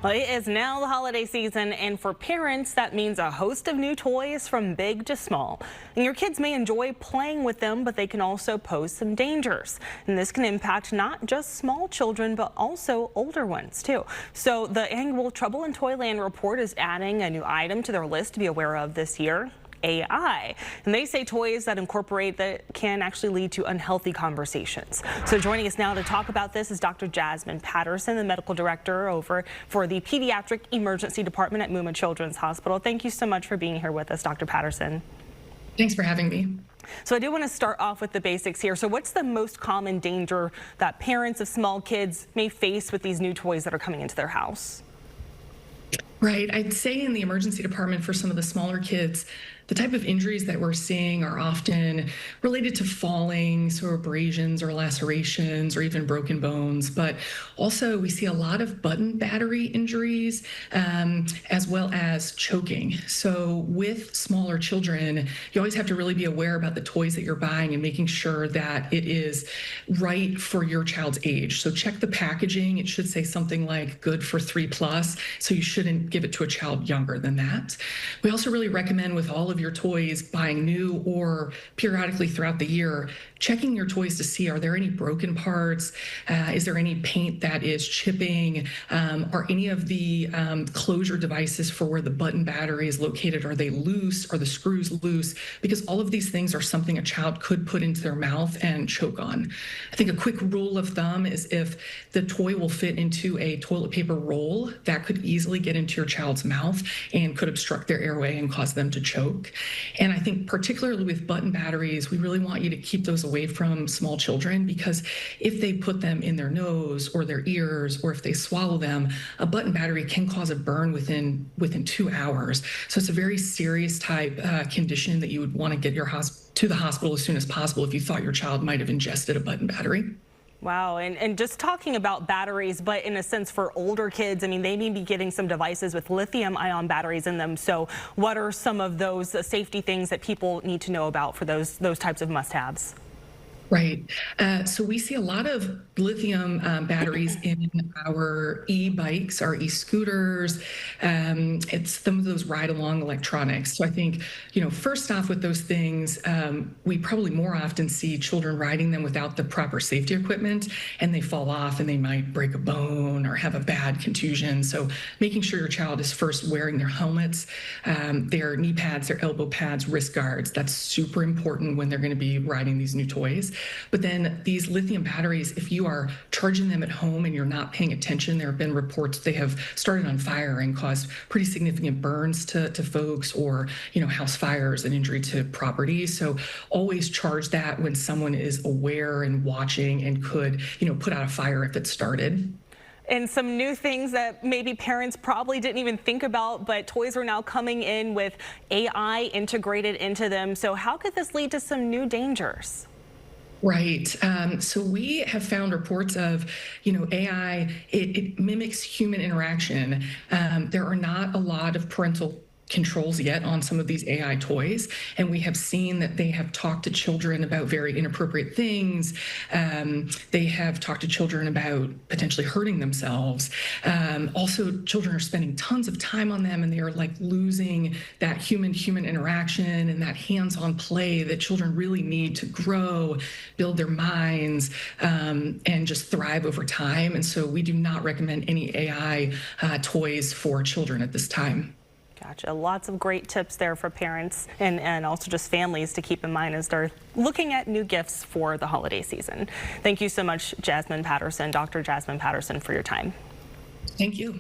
Well, it is now the holiday season, and for parents, that means a host of new toys from big to small. And your kids may enjoy playing with them, but they can also pose some dangers. And this can impact not just small children, but also older ones, too. So the annual Trouble in Toyland report is adding a new item to their list to be aware of this year. AI. And they say toys that incorporate that can actually lead to unhealthy conversations. So joining us now to talk about this is Dr. Jasmine Patterson, the medical director over for the Pediatric Emergency Department at Muma Children's Hospital. Thank you so much for being here with us, Dr. Patterson. Thanks for having me. So I do want to start off with the basics here. So what's the most common danger that parents of small kids may face with these new toys that are coming into their house? Right. I'd say in the emergency department for some of the smaller kids, the type of injuries that we're seeing are often related to falling, so abrasions or lacerations or even broken bones. But also we see a lot of button battery injuries as well as choking. So with smaller children, you always have to really be aware about the toys that you're buying and making sure that it is right for your child's age. So check the packaging. It should say something like good for 3+, so you shouldn't give it to a child younger than that. We also really recommend with all of your toys buying new or periodically throughout the year, checking your toys to see, are there any broken parts? Is there any paint that is chipping? Are any of the closure devices for where the button battery is located, are they loose? Are the screws loose? Because all of these things are something a child could put into their mouth and choke on. I think a quick rule of thumb is if the toy will fit into a toilet paper roll, that could easily get into your child's mouth and could obstruct their airway and cause them to choke. And I think particularly with button batteries, we really want you to keep those away from small children, because if they put them in their nose or their ears, or if they swallow them, a button battery can cause a burn within 2 hours. So it's a very serious type condition that you would want to get to the hospital as soon as possible if you thought your child might have ingested a button battery. Wow, and just talking about batteries, but in a sense for older kids, I mean, they may be getting some devices with lithium-ion batteries in them. So what are some of those safety things that people need to know about for those types of must-haves? Right. So we see a lot of lithium batteries in our e-bikes, our e-scooters. It's some of those ride-along electronics. So I think, first off with those things, we probably more often see children riding them without the proper safety equipment, and they fall off and they might break a bone or have a bad contusion. So making sure your child is first wearing their helmets, their knee pads, their elbow pads, wrist guards. That's super important when they're going to be riding these new toys. But then these lithium batteries, if you are charging them at home and you're not paying attention, there have been reports they have started on fire and caused pretty significant burns to folks, or house fires and injury to property. So always charge that when someone is aware and watching and could put out a fire if it started. And some new things that maybe parents probably didn't even think about, but toys are now coming in with AI integrated into them. So how could this lead to some new dangers? Right. So we have found reports of, AI, it mimics human interaction. There are not a lot of parental controls yet on some of these AI toys, and we have seen that they have talked to children about very inappropriate things. They have talked to children about potentially hurting themselves. Also, children are spending tons of time on them, and they are like losing that human interaction and that hands-on play that children really need to grow, build their minds, and just thrive over time. And so we do not recommend any AI toys for children at this time. Gotcha. Lots of great tips there for parents and also just families to keep in mind as they're looking at new gifts for the holiday season. Thank you so much, Jasmine Patterson, Dr. Jasmine Patterson, for your time. Thank you.